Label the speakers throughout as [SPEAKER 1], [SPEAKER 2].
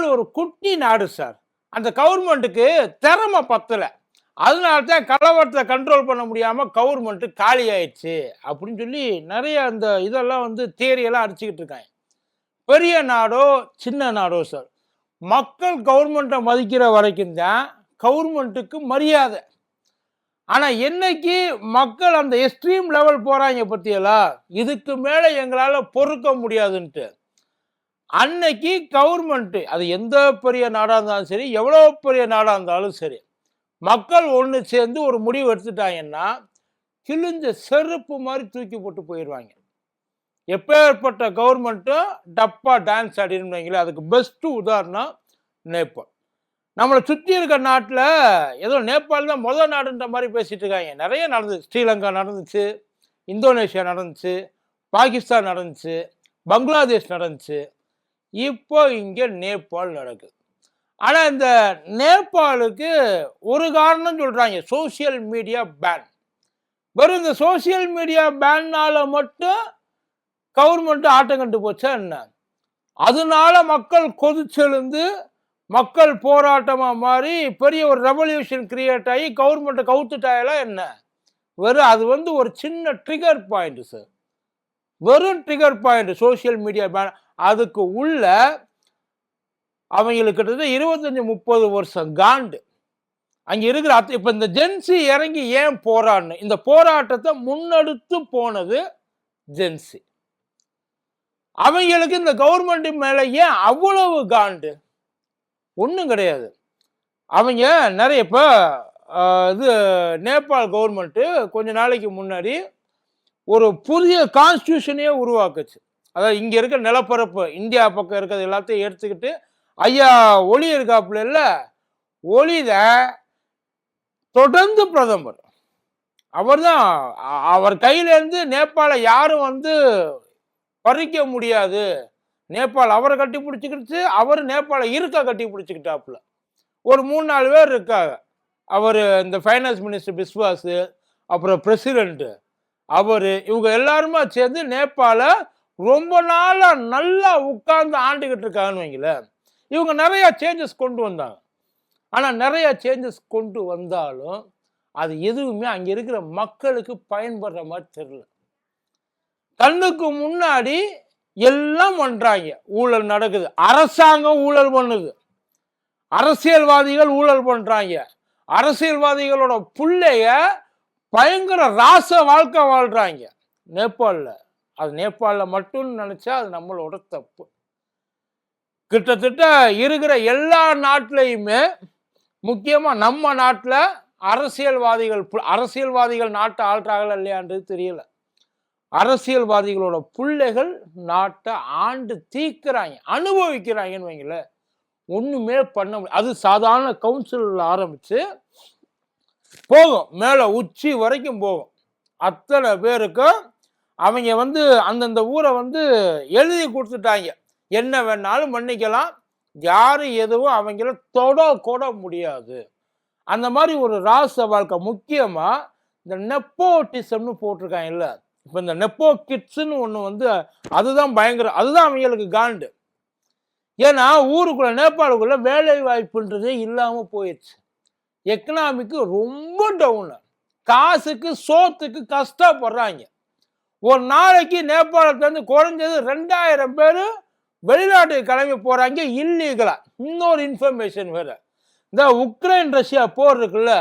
[SPEAKER 1] நேபாள் ஒரு குட்டி நாடு சார். அந்த கவர்மெண்ட்டுக்கு திறமை பத்தல. அதனால தான் கலவரத்த கண்ட்ரோல் பண்ண முடியாம கவர்மெண்ட் காலி ஆயிடுச்சு அப்படின்னு சொல்லி நெறைய அந்த இதெல்லாம் வந்து தியரியெல்லாம் அடிச்சுக்கிட்டு இருக்காங்க. பெரிய நாடோ, சின்ன நாடோ சார். மக்கள் கவர்மெண்ட்ட மதிக்கிற வரைக்கும் தான் கவர்மெண்ட்டுக்கு மரியாதை. ஆனா என்னைக்கு மக்கள் அந்த எக்ஸ்ட்ரீம் லெவல் போறாங்க பத்தியலா, இதுக்கு மேல எங்களால பொறுக்க முடியாதுன்ட்டு. அன்னைக்கு கவர்மெண்ட் அது எந்த பெரிய நாடா இருந்தாலும் சரி, எவ்வளவு பெரிய நாடா இருந்தாலும் சரி, மக்கள் ஒண்ணு சேர்ந்து ஒரு முடிவு எடுத்துட்டாங்கன்னா, கிழிஞ்ச செருப்பு மாரி தூக்கி போட்டு போயிருவாங்க. எப்பேற்பட்ட கவர்மெண்ட்டும் டப்பா டான்ஸ் ஆடின்னு வைங்களேன். அதுக்கு பெஸ்ட் உதாரணம் நேபாள். நம்மள சுத்தி இருக்க நாட்டுல ஏதோ நேபாள் தான் மொத நாடுன்ற மாரி பேசிட்டு இருக்காங்க. நெறைய நடந்துச்சு. ஸ்ரீலங்கா நடந்துச்சு, இந்தோனேஷியா நடந்துச்சு, பாகிஸ்தான் நடந்துச்சு, பங்களாதேஷ் நடந்துச்சு. இப்போ இங்க நேபாள் நடக்குது. ஆனா இந்த நேபாளுக்கு ஒரு காரணம் சொல்றாங்க. Social media ban. வெறும் இந்த சோசியல் மீடியா பேன்னால மட்டும் கவர்மெண்ட் ஆட்டம் கண்டு போச்சா என்ன? அதனால மக்கள் கொதிச்செழுந்து மக்கள் போராட்டமா மாறி பெரிய ஒரு ரெவல்யூஷன் கிரியேட் ஆகி கவர்மெண்ட் கவுத்துட்டாயெல்லாம் என்ன? வெறும் அது வந்து ஒரு சின்ன ட்ரிகர் பாயிண்ட் சார். வெறும் trigger point social media ban. அதுக்கு உள்ள அவங்களுக்கு கிட்டத்தட்ட 25-30 வருஷம் காண்டு. அங்க இருக்கிற இப்ப இந்த ஜென்சி இறங்கி ஏன் போராடணும்? இந்த போராட்டத்தை முன்னெடுத்து போனது ஜென்சி. அவங்களுக்கு இந்த கவர்மெண்ட் மேல ஏன் அவ்வளவு காண்டு? ஒண்ணும் கிடையாது. அவங்க நிறைய இப்ப இது நேபாள் கவர்மெண்ட் கொஞ்ச நாளைக்கு முன்னாடி ஒரு புதிய கான்ஸ்டியூஷனையே உருவாக்குச்சு. அதாவது இங்க இருக்க நிலப்பரப்பு இந்தியா பக்கம் இருக்கிறது எல்லாத்தையும் எடுத்துக்கிட்டு ஐயா ஒளி இருக்காப்புல இல்ல, ஒளித தொடர்ந்து பிரதமர் அவர்தான். அவர் கையில இருந்து நேபாள யாரும் வந்து பறிக்க முடியாது. நேபாள் அவரை கட்டி பிடிச்சிக்கிடுச்சு, அவர் நேபாள இருக்க கட்டி பிடிச்சிக்கிட்டாப்புல. ஒரு 3-4 பேர் இருக்காங்க. அவர் இந்த ஃபைனான்ஸ் மினிஸ்டர் பிஸ்வாஸ், அப்புறம் பிரசிடென்ட் அவரு, இவங்க எல்லாருமா சேர்ந்து நேபாள ரொம்ப நாளா நல்லா உட்கார்ந்து ஆண்டுகிட்டு இருக்காங்கன்னு வைங்களேன். இவங்க நிறைய சேஞ்சஸ் கொண்டு வந்தாங்க. ஆனா நிறைய சேஞ்சஸ் கொண்டு வந்தாலும் அது எதுவுமே அங்க இருக்கிற மக்களுக்கு பயன்படுற மாதிரி தெரியல. கண்ணுக்கு முன்னாடி எல்லாம் பண்றாங்க. ஊழல் நடக்குது, அரசாங்கம் ஊழல் பண்ணுது, அரசியல்வாதிகள் ஊழல் பண்றாங்க, அரசியல்வாதிகளோட புள்ளைய பயங்கர ராச வாழ்க்கை வாழ்றாங்க நேபாளில். அது நேபாளில் மட்டும் நினைச்சா அது நம்மளோட தப்பு. கிட்டத்தட்ட இருக்கிற எல்லா நாட்டிலையுமே, முக்கியமா நம்ம நாட்டில் அரசியல்வாதிகள் நாட்டை ஆள்றாங்களா இல்லையான்றது தெரியல. அரசியல்வாதிகளோட பிள்ளைகள் நாட்டை ஆண்டு தீக்குறாங்க, அனுபவிக்கிறாங்கன்னு வைங்களேன். ஒண்ணுமே பண்ண முடியும். அது சாதாரண கவுன்சில் ஆரம்பிச்சு போகும், மேல உச்சி வரைக்கும் போகும். அத்தனை பேருக்கும் அவங்க வந்து அந்தந்த ஊரை வந்து எழுதி கொடுத்துட்டாங்க. என்ன வேணாலும் பண்ணிக்கலாம், யாரும் எதுவும் அவங்கள தொட கூட முடியாது. அந்த மாதிரி ஒரு ராச வாழ்க்கை. முக்கியமா இந்த நெப்போட்டிசம்னு போட்டிருக்காங்க இல்ல, இப்ப இந்த நெப்போ கிட்ஸ்ன்னு ஒண்ணு வந்து அதுதான் பயங்கரம். அதுதான் அவங்களுக்கு காண்டு. ஏன்னா ஊருக்குள்ள நேபாளுக்குள்ள வேலை வாய்ப்புன்றதே இல்லாம போயிடுச்சு. எக்கனாமிக்கு ரொம்ப டவுனு. காசுக்கு சோத்துக்கு கஷ்டப்படுறாங்க. ஒரு நாளைக்கு நேபாளத்துல இருந்து குறைஞ்சது 2000 பேர் வெளிநாட்டுக்கு கிளம்பி போறாங்க இல்லீகலா. இன்னொரு இன்ஃபர்மேஷன் வேற, இந்த உக்ரைன் ரஷ்யா போர் இருக்குல்ல,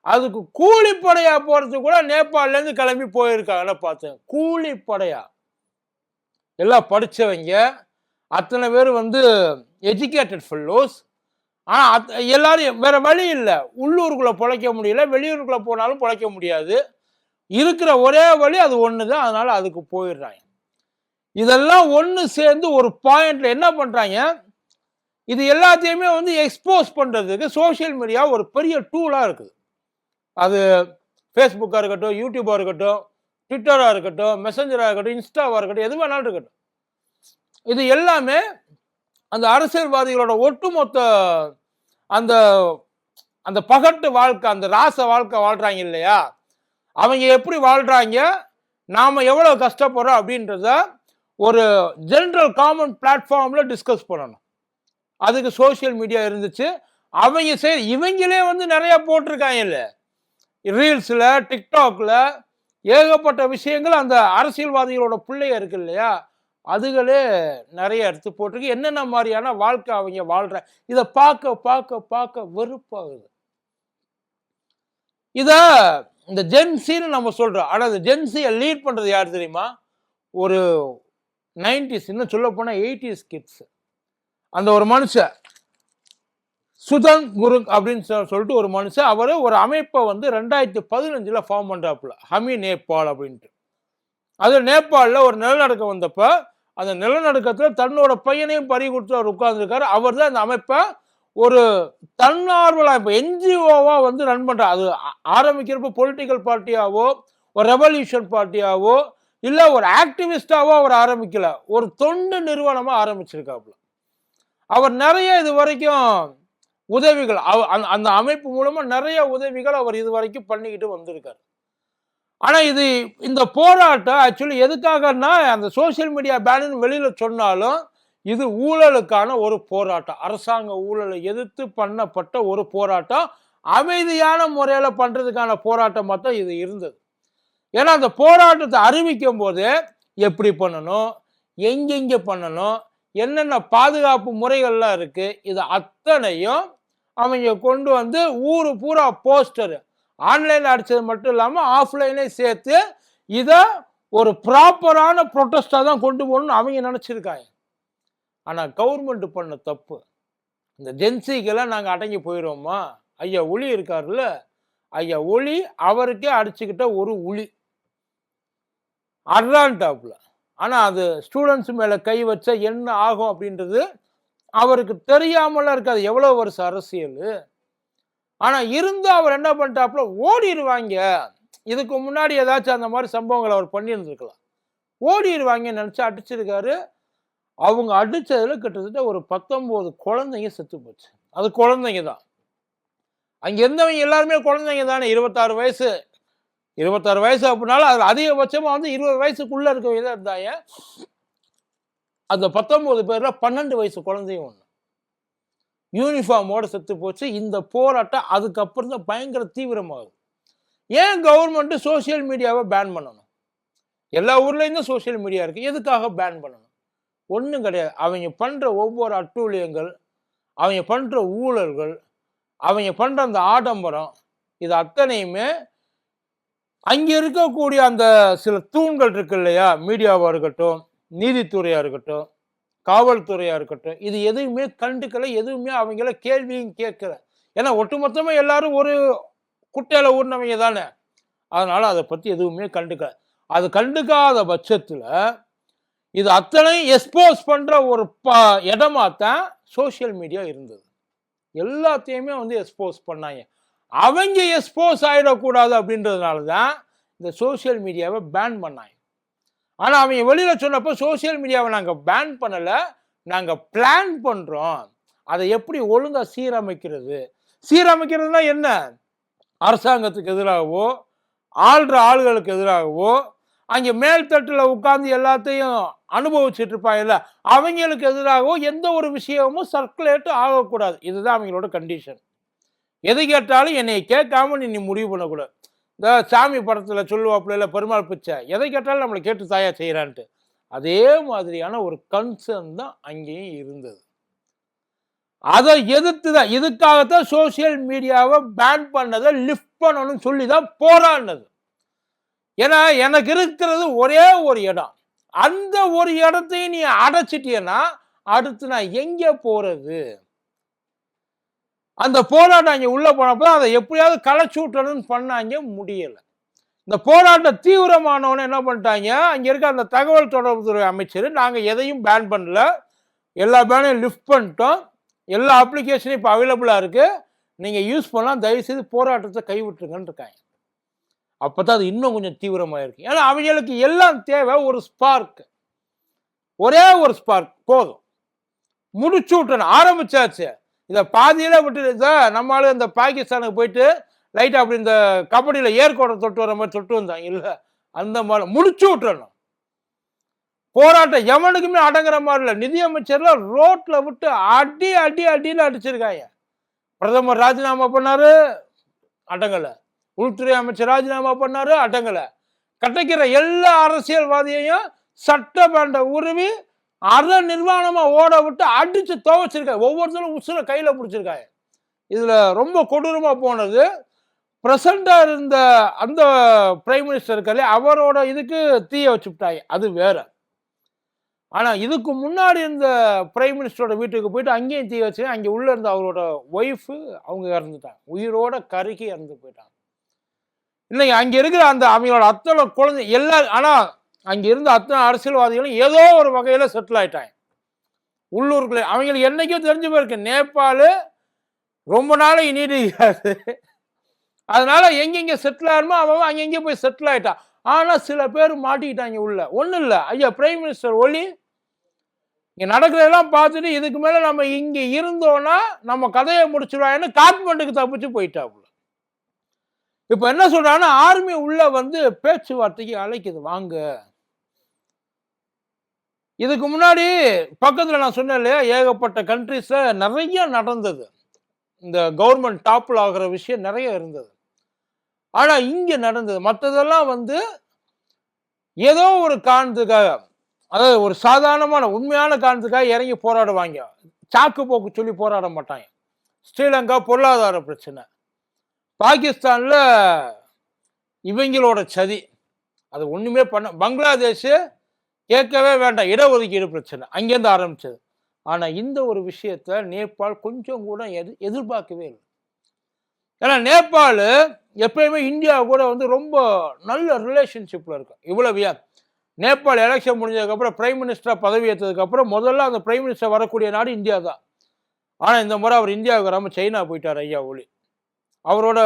[SPEAKER 1] அதுக்கு கூலிப்படையா போறது கூட நேபாளில இருந்து கிளம்பி போயிருக்காங்க. பார்த்தேன், கூலிப்படையா. எல்லாம் படிச்சவங்க, அத்தனை பேர் வந்து எஜுகேட்டட் ஃபெல்லோஸ். ஆனா எல்லாரும் வேற வழி இல்லை. உள்ளூருக்குள்ள பிழைக்க முடியல, வெளியூருக்குள்ள போனாலும் பிழைக்க முடியாது. இருக்கிற ஒரே வழி அது ஒண்ணுதான். அதனால அதுக்கு போயிடுறாங்க. இதெல்லாம் ஒண்ணு சேர்ந்து ஒரு பாயிண்ட்ல என்ன பண்றாங்க, இது எல்லாத்தையுமே வந்து எக்ஸ்போஸ் பண்றதுக்கு சோசியல் மீடியா ஒரு பெரிய டூலா இருக்குது. அது ஃபேஸ்புக்கா இருக்கட்டும், யூடியூபா இருக்கட்டும், ட்விட்டரா இருக்கட்டும், மெசஞ்சரா இருக்கட்டும், இன்ஸ்டாவா இருக்கட்டும், எது வேணாலும் இருக்கட்டும். இது எல்லாமே அந்த அரசியல்வாதிகளோட ஒட்டுமொத்த அந்த அந்த பகட்டு வாழ்க்கை, அந்த ராச வாழ்க்கை வாழ்றாங்க இல்லையா, அவங்க எப்படி வாழ்றாங்க, நாம எவ்வளவு கஷ்டப்படுறோம் அப்படின்றத ஒரு ஜெனரல் காமன் பிளாட்ஃபார்ம்ல டிஸ்கஸ் பண்ணணும். அதுக்கு சோசியல் மீடியா இருந்துச்சு. இவங்களே வந்து நிறைய போட்டிருக்காங்கல்ல, ரீல்ஸ்ல, டிக்டாக்ல ஏகப்பட்ட விஷயங்கள் அந்த அரசியல்வாதிகளோட பிள்ளைய இருக்கு இல்லையா, அதுகளே நிறைய எடுத்து போட்டிருக்கு. என்னென்ன மாதிரியான வாழ்க்கை அவங்க வாழ்ற, இதை பார்க்க பார்க்க பார்க்க வெறுப்பாகுது. இத இந்த ஜென்சின்னு நம்ம சொல்றோம். ஆனா இந்த ஜென்சியை லீட் பண்றது யார் தெரியுமா? ஒரு 90s, இன்னும் சொல்ல போனா 80s கிட்ஸ். அந்த ஒரு மனுஷன் சுதன் குருங் அப்படின்னு சொல்லிட்டு ஒரு மனுஷன், அவரு ஒரு அமைப்பை வந்து 2015 ஃபார்ம் பண்றாப்புல, ஹமி நேபாள் அப்படின்ட்டு. அது நேபாளில் ஒரு நிலநடுக்கம் வந்தப்ப அந்த நிலநடுக்கத்தில் தன்னோட பையனையும் பறி கொடுத்து அவர் உட்கார்ந்துருக்காரு. அவர் தான் இந்த அமைப்பை ஒரு தன்னார்வலா இப்போ என்ஜிஓவா வந்து ரன் பண்றார். அது ஆரம்பிக்கிறப்ப பொலிட்டிக்கல் பார்ட்டியாவோ ஒரு ரெவல்யூஷன் பார்ட்டியாவோ இல்ல ஒரு ஆக்டிவிஸ்டாவோ அவர் ஆரம்பிக்கல, ஒரு தொண்டு நிறுவனமா ஆரம்பிச்சிருக்காப்புல. அவர் நிறைய இது வரைக்கும் உதவிகள், அந்த அமைப்பு மூலமா நிறைய உதவிகள் அவர் இது வரைக்கும் பண்ணிக்கிட்டு வந்திருக்காரு. ஆனா இந்த போராட்டம் ஆக்சுவலி எதுக்காகன்னா, அந்த சோசியல் மீடியா பேன் வெளியில சொன்னாலும் இது ஊழலுக்கான ஒரு போராட்டம், அரசாங்க ஊழலை எதிர்த்து பண்ணப்பட்ட ஒரு போராட்டம், அமைதியான முறையில பண்றதுக்கான போராட்டமா தான் இது இருந்தது. ஏன்னா அந்த போராட்டத்தை அறிவிக்கும் போது எப்படி பண்ணணும், எங்கெங்க பண்ணணும், என்னென்ன பாதுகாப்பு முறைகள்லாம் இருக்கு, இது அத்தனையும் அவங்க கொண்டு வந்து ஊரு பூரா போஸ்டர், ஆன்லைன்ல அடிச்சது மட்டும் இல்லாம ஆஃப்லைனே சேர்த்து இதை ஒரு ப்ராப்பரான ப்ரொட்டஸ்டா தான் கொண்டு போகணும்னு அவங்க நினைச்சிருக்காங்க. ஆனா கவர்மெண்ட் பண்ண தப்பு. இந்த ஜென்சிக்கெல்லாம் நாங்க அடங்கி போயிடுவோமா? ஐயா ஒளி இருக்காருல்ல, ஐயா ஒளி அவருக்கே அடிச்சுக்கிட்ட ஒரு உளி அட்லாண்டாப்ல. ஆனா அது ஸ்டூடெண்ட்ஸ் மேல கை வச்சா என்ன ஆகும் அப்படின்றது அவருக்கு தெரியாமலாம் இருக்காது, எவ்வளவு வருஷம் அரசியல். ஆனா இருந்து அவர் என்ன பண்ணிட்டாப்ல, ஓடிடுவாங்க, இதுக்கு முன்னாடி ஏதாச்சும் அந்த மாதிரி சம்பவங்கள் அவர் பண்ணியிருந்திருக்கலாம், ஓடிடுவாங்கன்னு நினைச்சு அடிச்சிருக்காரு. அவங்க அடிச்சதுல கிட்டத்தட்ட ஒரு 19 குழந்தைங்க செத்து போச்சு. அது குழந்தைங்க தான், அங்க இருந்தவங்க எல்லாருமே குழந்தைங்க தானே. 26 வயசு அப்படின்னாலும் அது அதிகபட்சமா வந்து 20 வயசுக்குள்ள இருக்கவங்க தான் இருந்தாங்க. அந்த 19 பேர்ல 12 வயசு குழந்தையும் ஒண்ணு யூனிஃபார்மோட செத்து போச்சு. இந்த போராட்டம் அதுக்கப்புறம் தான் பயங்கர தீவிரமாகுது. ஏன் கவர்மெண்ட் சோசியல் மீடியாவை பேன் பண்ணணும்? எல்லா ஊர்லயும் தான் சோசியல் மீடியா இருக்கு, எதுக்காக பேன் பண்ணணும்? ஒன்றும் கிடையாது. அவங்க பண்ற ஒவ்வொரு அட்டூழியங்கள், அவங்க பண்ற ஊழல்கள், அவங்க பண்ற அந்த ஆடம்பரம், இது அத்தனையுமே அங்க இருக்கக்கூடிய அந்த சில தூண்கள் இருக்கு இல்லையா, மீடியாவா இருக்கட்டும், நீதித்துறையா இருக்கட்டும், காவல்துறையா இருக்கட்டும், இது எதுவுமே கண்டுக்கல, எதுவுமே அவங்கள கேள்வியும் கேட்கல. ஏன்னா ஒட்டுமொத்தமா எல்லாரும் ஒரு குட்டையில ஊர்னவங்க தானே, அதனால அதை பத்தி எதுவுமே கண்டுக்கல. அது கண்டுக்காத பட்சத்துல இது அத்தனை எக்ஸ்போஸ் பண்ற ஒரு இடமா தான் சோசியல் மீடியா இருந்தது. எல்லாத்தையுமே வந்து எக்ஸ்போஸ் பண்ணாங்க. அவங்க எக்ஸ்போஸ் ஆயிடக்கூடாது அப்படின்றதுனால தான் இந்த சோசியல் மீடியாவை பேன் பண்ணாங்க. ஆனா அவங்க வெளியில சொன்னப்போ சோசியல் மீடியாவை நாங்க பேன் பண்ணல, நாங்க பிளான் பண்றோம், அதை எப்படி ஒழுங்கா சீரமைக்கிறதுனா என்ன, அரசாங்கத்துக்கு எதிராகவோ ஆள்ற ஆளுகளுக்கு எதிராகவோ அங்க மேல்தட்டுல உட்கார்ந்து எல்லாத்தையும் அனுபவிச்சுட்டு இருப்பாங்கல்ல அவங்களுக்கு எதிராகவோ எந்த ஒரு விஷயமும் சர்க்குலேட் ஆகக்கூடாது. இதுதான் அவங்களோட கண்டிஷன். எது கேட்டாலும் என்னை கேட்காம நீ முடிவு பண்ணக்கூடாது. இந்த சாமி படத்துல சொல்லுவாப்புல பெருமாள் பிச்சை, எதை கேட்டாலும் நம்மளை கேட்டு தாயா செய்யறான்ட்டு, அதே மாதிரியான ஒரு கன்சர்ன் தான் அங்கேயும் இருந்தது. அதை எதிர்த்து தான், இதுக்காகத்தான் சோசியல் மீடியாவை பேன் பண்ணதை லிஃப்ட் பண்ணணும்னு சொல்லி தான் போராடினது. ஏன்னா எனக்கு இருக்கிறது ஒரே ஒரு இடம், அந்த ஒரு இடத்தையும் நீ அடைச்சிட்டியன்னா அடுத்து நான் எங்க போறது? அந்த போராட்டம் அங்கே உள்ள போனப்போ அதை எப்படியாவது களைச்சு விட்டணும்னு பண்ணாங்க, முடியல. இந்த போராட்டம் தீவிரமானவன என்ன பண்ணிட்டாங்க, அங்க இருக்க அந்த தகவல் தொடர்புத்துறை அமைச்சர், நாங்க எதையும் பேன் பண்ணல, எல்லா பேனையும் லிஃப்ட் பண்ணிட்டோம், எல்லா அப்ளிகேஷனும் இப்போ அவைலபிளா இருக்கு, நீங்க யூஸ் பண்ணலாம், தயவு செய்து போராட்டத்தை கைவிட்டுருங்கன்னு இருக்காங்க. அப்பதான் அது இன்னும் கொஞ்சம் தீவிரமாயிருக்கு. ஏன்னா அவங்களுக்கு எல்லாம் தேவை ஒரு ஸ்பார்க், ஒரே ஒரு ஸ்பார்க் போதும், முடிச்சு விட்டணும், ஆரம்பிச்சாச்சு. இதை பாதியில விட்டு நம்மளால இந்த பாகிஸ்தானுக்கு போயிட்டு லைட்டா அப்படி இந்த கபடியில ஏர்கோடை தொட்டு வர மாதிரி தொட்டு வந்தாங்க இல்ல, அந்த மாதிரி முடிச்சு விட்டுறணும். போராட்டம் எவனுக்குமே அடங்குற மாதிரி இல்லை. நிதியமைச்சர்ல ரோட்ல விட்டு அடி அடி அடின்னு அடிச்சிருக்காங்க. பிரதமர் ராஜினாமா பண்ணாரு, அடங்கல. உள்துறை அமைச்சர் ராஜினாமா பண்ணாரு, அடங்கல. கிடைக்கிற எல்லா அரசியல்வாதியையும் சட்டமன்ற உருவி அரை நிர்வாணமா ஓட விட்டு அடிச்சு துவைச்சிருக்காங்க. ஒவ்வொருத்தரும் உசுர கையில பிடிச்சிருக்காங்க. இதுல ரொம்ப கொடூரமா போனது, பிரசண்டா இருந்த அந்த பிரைம் மினிஸ்டர் இருக்காரு, அவரோட இதுக்கு தீய வச்சுட்டாங்க. அது வேற. ஆனா இதுக்கு முன்னாடி இருந்த பிரைம் மினிஸ்டரோட வீட்டுக்கு போயிட்டு அங்கேயும் தீ வச்சு, அங்கே உள்ள இருந்த அவரோட ஒய்ஃப் அவங்க இறந்துட்டாங்க. உயிரோட கருகி இறந்து போயிட்டாங்க. இல்லைங்க, அங்க இருக்கிற அந்த அவங்களோட அத்தனை குழந்தை எல்லாரும், ஆனா அங்க இருந்த அத்தனை அரசியல்வாதிகளும் ஏதோ ஒரு வகையில செட்டில் ஆயிட்டாங்க உள்ளூருக்குள்ள. அவங்களுக்கு என்னைக்கும் தெரிஞ்சு போயிருக்கு, நேபாள் ரொம்ப நாளைக்கு நீடிக்காது. அதனால எங்கெங்க செட்டில் ஆகணுமோ அவன் அங்கெங்கே போய் செட்டில் ஆயிட்டான். ஆனா சில பேர் மாட்டிக்கிட்டாங்க உள்ள. ஒன்றும் இல்லை, ஐயா பிரைம் மினிஸ்டர் ஒலி இங்க நடக்கிறதெல்லாம் பார்த்துட்டு இதுக்கு மேல நம்ம இங்க இருந்தோம்னா நம்ம கதையை முடிச்சிருவாங்கன்னு காட்மண்டுக்கு தப்பிச்சு போயிட்டாப்புல. இப்ப என்ன சொல்றாங்கன்னா, ஆர்மி உள்ள வந்து பேச்சுவார்த்தைக்கு அழைக்குது, வாங்க. இதுக்கு முன்னாடி பக்கத்துல நான் சொன்னேன் இல்லையா, ஏகப்பட்ட கண்ட்ரிஸ்ல நிறைய நடந்தது. இந்த கவர்மெண்ட் டாப்ல ஆகிற விஷயம் நிறைய இருந்தது. ஆனா இங்க நடந்தது மற்றதெல்லாம் வந்து ஏதோ ஒரு காரணத்துக்காக, அதாவது ஒரு சாதாரணமான உண்மையான காரணத்துக்காக இறங்கி போராடுவாங்க. சாக்கு போக்கு சொல்லி போராட மாட்டாங்க. ஸ்ரீலங்கா பொருளாதார பிரச்சனை, பாகிஸ்தான்ல இவங்களோட சதி, அது ஒண்ணுமே பண்ண, பங்களாதேஷ் கேட்கவே வேண்டாம், இடஒதுக்கீடு பிரச்சனை அங்கேருந்து ஆரம்பிச்சது. ஆனா இந்த ஒரு விஷயத்த நேபாள் கொஞ்சம் கூட எதிர்பார்க்கவே இல்லை. ஏன்னா நேபாள் எப்பயுமே இந்தியா கூட வந்து ரொம்ப நல்ல ரிலேஷன்ஷிப்ல இருக்கும். இவ்வளவு நேபாள் எலெக்ஷன் முடிஞ்சதுக்கப்புறம் பிரைம் மினிஸ்டரா பதவி ஏற்றதுக்கு அப்புறம் முதல்ல அந்த பிரைம் மினிஸ்டர் வரக்கூடிய நாடு இந்தியா தான். ஆனா இந்த முறை அவர் இந்தியாவுக்கு வராமல் சைனா போயிட்டார் ஐயா ஒலி. அவரோட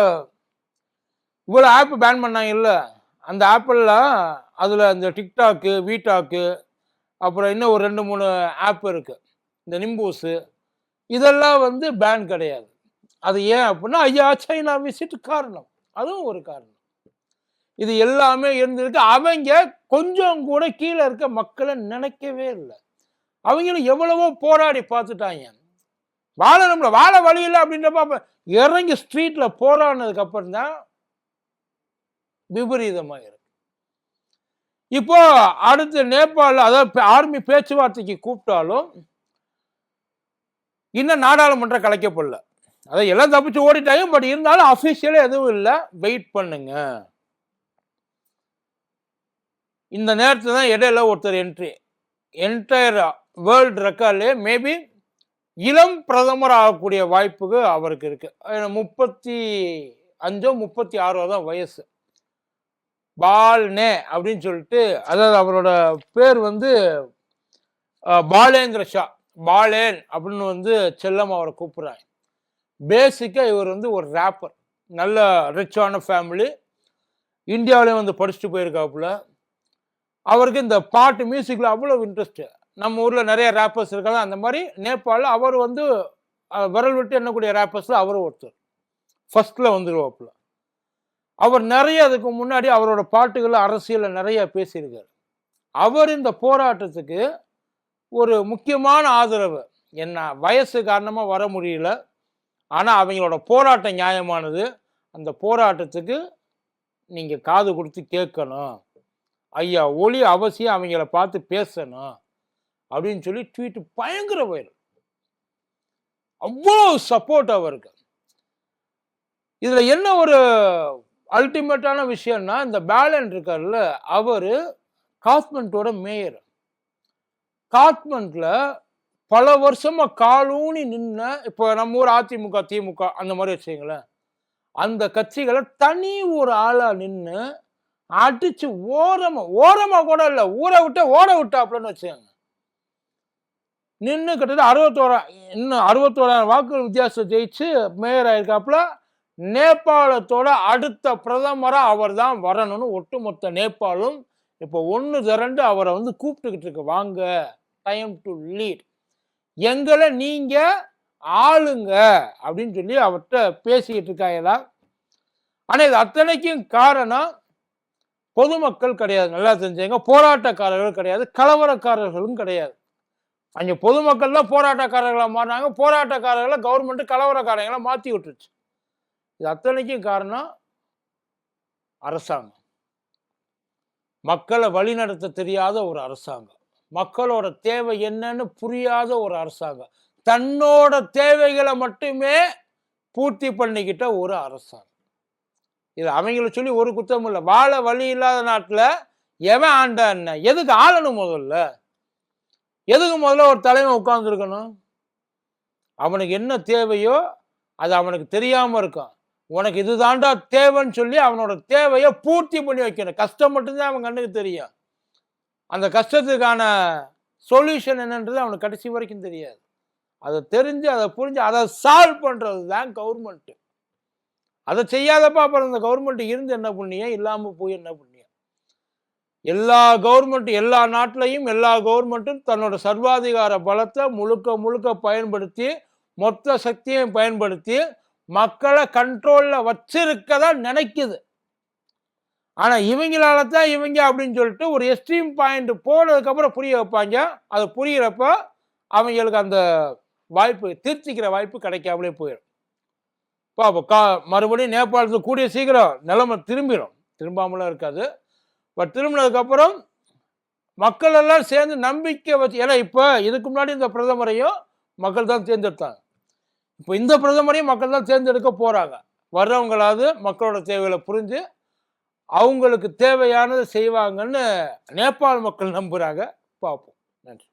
[SPEAKER 1] இவ்வளோ ஆப் பேன் பண்ணாங்க இல்லை, அந்த ஆப்பெல்லாம் அதில் இந்த டிக்டாக்கு, வீடாக்கு, அப்புறம் இன்னும் ஒரு 2-3 ஆப் இருக்கு, இந்த நிம்பூஸு, இதெல்லாம் வந்து பேன் கிடையாது. அது ஏன் அப்படின்னா ஐயா சைனா விசிட் காரணம், அதுவும் ஒரு காரணம். இது எல்லாமே இருந்திருக்கு. அவங்க கொஞ்சம் கூட கீழே இருக்க மக்களை நினைக்கவே இல்லை. அவங்களும் எவ்வளவோ போராடி பார்த்துட்டாங்க, வாழணும்ல, வாழ வழி இல்லை அப்படின்றப்ப இறங்கி ஸ்ட்ரீட்ல போராடினதுக்கு அப்புறம் தான் விபரீதமாக இருக்கு. இப்போ அடுத்து நேபாள், அதாவது ஆர்மி பேச்சுவார்த்தைக்கு கூப்பிட்டாலும் இன்னும் நாடாளுமன்றம் கலைக்கப்படல. அதாவது எல்லாம் தப்பிச்சு ஓடிட்டாங்க. பட் இருந்தாலும் அபிஷியலா எதுவும் இல்லை, வெயிட் பண்ணுங்க. இந்த நேரத்தில் தான் இடையில ஒருத்தர் என்டையர் வேர்ல்டு ரெக்கார்ட்லேயே மேபி இளம் பிரதமர் ஆகக்கூடிய வாய்ப்புக்கு அவருக்கு இருக்கு. 35 36 தான் வயசு. பால்னே அப்படின்னு சொல்லிட்டு, அதாவது அவரோட பேர் வந்து பாலேந்திர ஷா, பாலேன் அப்படின்னு வந்து செல்லம் அவரை கூப்பிடுறாங்க. பேசிக்கா இவர் வந்து ஒரு ரேப்பர், நல்ல ரிச்சான ஃபேமிலி, இந்தியாவிலேயும் வந்து படிச்சுட்டு போயிருக்காப்புல. அவருக்கு இந்த பாட்டு மியூசிக்ல அவ்வளவு இன்ட்ரெஸ்ட். நம்ம ஊர்ல நிறைய ரேப்பர்ஸ் இருக்காங்க, அந்த மாதிரி நேபாளில் அவர் வந்து விரல் விட்டு எண்ணக்கூடிய ரேப்பர்ஸ்ல அவரும் ஒருத்தர், ஃபர்ஸ்ட்ல வந்துருவாப்புல. அவர் நிறைய அதுக்கு முன்னாடி அவரோட பாட்டுகள் அரசியலில் நிறைய பேசியிருக்காரு. அவர் இந்த போராட்டத்துக்கு ஒரு முக்கியமான ஆதரவு, என்ன வயசு காரணமா வர முடியல, ஆனா அவங்களோட போராட்டம் நியாயமானது, அந்த போராட்டத்துக்கு நீங்க காது கொடுத்து கேட்கணும், ஐயா ஒலி அவசியம் அவங்கள பார்த்து பேசணும் அப்படின்னு சொல்லி ட்வீட் பயங்கர வைரல். அவ்வளோ சப்போர்ட் அவருக்கு. இதுல என்ன ஒரு அல்டிமேட்டான விஷயம்னா, இந்த பேலன் இருக்கார்ல, அவரு காத்மண்டோட மேயர். காத்மண்ட்ல பல வருஷமா காலூனி நின்ன, இப்போ நம்ம ஊர் அதிமுக திமுக அந்த மாதிரி வச்சுங்களேன், அந்த கட்சிகளை தனி ஒரு ஆளா நின்று அடிச்சு ஓரமா கூட இல்லை, ஊரை விட்டு ஓட விட்டாப்லன்னு வச்சுக்கோங்க. நின்று கிட்டத்தட்ட 61,000 வாக்குகள் வித்தியாசம் ஜெயிச்சு மேயர் ஆயிருக்காப்புல. நேபாளத்தோட அடுத்த பிரதமரா அவர் தான் வரணும்னு ஒட்டுமொத்த நேபாளும் இப்போ ஒன்று திரண்டு அவரை வந்து கூப்பிட்டுக்கிட்டு இருக்கு, வாங்க, டைம் டு லீட், எங்களை நீங்க ஆளுங்க அப்படின்னு சொல்லி அவர்கிட்ட பேசிக்கிட்டு இருக்காங்களா. ஆனா இது அத்தனைக்கும் காரணம் பொதுமக்கள் கிடையாது. நல்லா தெரிஞ்சுங்க. போராட்டக்காரர்கள் கிடையாது. கலவரக்காரர்களும் கிடையாது. அங்க பொதுமக்கள் தான் போராட்டக்காரர்களா மாறினாங்க. போராட்டக்காரர்களை கவர்மெண்ட் கலவரக்காரங்களா மாத்தி விட்டுருச்சு. இது அத்தனைக்கும் காரணம் அரசாங்கம். மக்களை வழிநடத்த தெரியாத ஒரு அரசாங்கம். மக்களோட தேவை என்னன்னு புரியாத ஒரு அரசாங்கம். தன்னோட தேவைகளை மட்டுமே பூர்த்தி பண்ணிக்கிட்ட ஒரு அரசாங்கம். இது அவங்கள சொல்லி ஒரு குத்தம் இல்லை. வாழ வழி இல்லாத நாட்டில் எவன் ஆண்டா என்ன? எதுக்கு ஆளணும்? எதுக்கு முதல்ல ஒரு தலைமை உட்கார்ந்துருக்கணும்? அவனுக்கு என்ன தேவையோ அது அவனுக்கு தெரியாம இருக்கும். உனக்கு இது தாண்டா தேவைன்னு சொல்லி அவனோட தேவையை பூர்த்தி பண்ணி வைக்கணும். கஷ்டம் மட்டும்தான் அவன் கண்ணுக்கு தெரியும். அந்த கஷ்டத்துக்கான சொல்யூஷன் என்னன்றது அவனுக்கு கடைசி வரைக்கும் தெரியாது. அதை தெரிஞ்சு அதை புரிஞ்சு அதை சால்வ் பண்றது தான் கவர்மெண்ட். அதை செய்யாதப்ப அப்புறம் இந்த கவர்மெண்ட் இருந்து என்ன புண்ணியம், இல்லாம போய் என்ன புண்ணியம்? எல்லா கவர்மெண்ட் எல்லா நாட்டிலையும் எல்லா கவர்மெண்ட்டும் தன்னோட சர்வாதிகார பலத்தை முழுக்க முழுக்க பயன்படுத்தி மொத்த சக்தியையும் பயன்படுத்தி மக்களை கண்ட்ரோல்ல வச்சிருக்கதா நினைக்குது. ஆனா இவங்களால தான் இவங்க அப்படின்னு சொல்லிட்டு ஒரு எக்ஸ்ட்ரீம் பாயிண்ட் போனதுக்கு அப்புறம் புரிய வைப்பாங்க. அது புரிகிறப்ப அவங்களுக்கு அந்த வாய்ப்பு தீர்த்திக்கிற வாய்ப்பு கிடைக்காமலே போயிடும். மறுபடியும் நேபாளத்துக்கு கூடிய சீக்கிரம் நிலைமை திரும்பிடும். திரும்பாமலாம் இருக்காது. பட் திரும்பினதுக்கு அப்புறம் மக்கள் எல்லாம் சேர்ந்து நம்பிக்கை வச்சு, ஏன்னா இப்ப இதுக்கு முன்னாடி இந்த பிரதமரையும் மக்கள் தான் தேர்ந்தெடுத்தாங்க. இப்போ இந்த பிரதமரையும் மக்கள் தான் தேர்ந்தெடுக்க போறாங்க. வர்றவங்களாவது மக்களோட தேவைகளை புரிஞ்சு அவங்களுக்கு தேவையானதை செய்வாங்கன்னு நேபாள் மக்கள் நம்புறாங்க. பார்ப்போம். நன்றி.